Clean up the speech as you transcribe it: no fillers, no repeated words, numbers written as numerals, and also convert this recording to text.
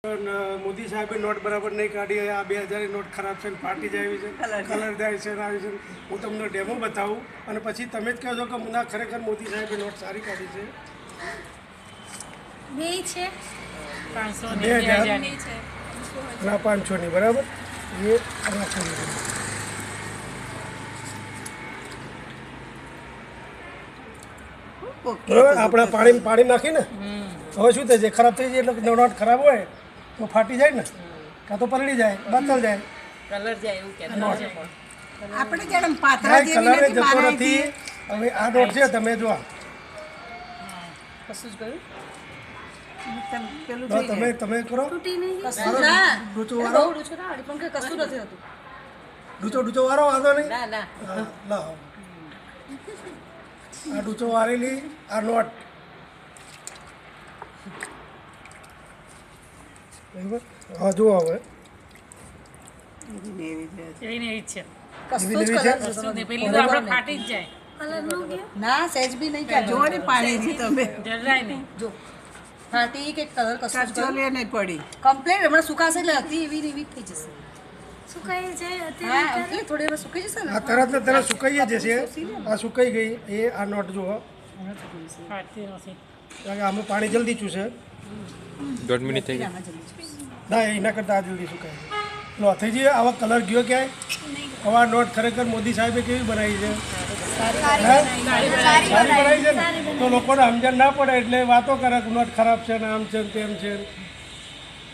મોદી સાહેબે નોટ બરાબર નહીં કાઢી. આ 2000 નોટ ખરાબ છે, ફાટી જાય એવી છે, કલર જાય છે, આવી છે. હું તમને ડેમો બતાવું અને પછી તમે જ કહો છો કે ના ખરેખર મોદી સાહેબે નોટ સારી કાઢી છે. બે છે 500 2000 ના 500 ની બરાબર. એ આપણે પાણી નાખીને હવે શું થાય છે, ખરાબ થઈ જાય એટલે નોટ ખરાબ હોય તો ફાટી જાય ને, કાં તો પલળી જાય, બદલ જાય, કલર જાય એવું કહેતા છે. આપણે જેમ પાત્રા જેવી કલર નથી જતો બનાવી નથી. હવે આ નોટ છે, તમે જો કશું જ ગયું પેલું તો તમે કરો કશું ના ડૂચો વાળો, બહુ ડૂચો ના પણ કે કશું નથી હોતું. ડૂચો વાળો વાંધો નહીં. ના ના હા, લાવો આ ડૂચો વાળેલી આ નોટ બરાબર. હા જુઓ હવે એવી ને એવી જ છે. કશું જ એવી કલર છે? કશું નહીં, પેલી તો આપણે ફાટી જ જાય, ના સહેજ બી નહીં ક્યાં જોવા ને પાણી થી તમે જરાય નહીં. જો ફાટી કે કલર કશું જ ચોલે નહીં પડી. કમ્પ્લેટ હમણાં સુકાશે એટલે હતી એવી ને એવી જ થઈ જશે. સુકાઈ જાય હા અત્યારે એટલે થોડી વાર સુકાઈ જશે ને આ તરત ને તરત સુકાઈ જશે. આ સુકાઈ ગઈ. એ આ નોટ જુઓ, ફાટતી નથી. કારણ કે આમાં પાણી જલ્દી ચૂસે. 1.5 મિનિટ થઈ ગઈ. ના એના કરતાં આ જલ્દી સુકાય. લો થઈ જાય. આવા કલર ગયો ક્યાંય? હવે આ નોટ ખરેખર મોદી સાહેબે કેવી બનાવી છે? સારી બનાવી છે ને. તો લોકોને સમજણ ના પડે એટલે વાતો કરે કે નોટ ખરાબ છે ને આમ છે ને તેમ છે.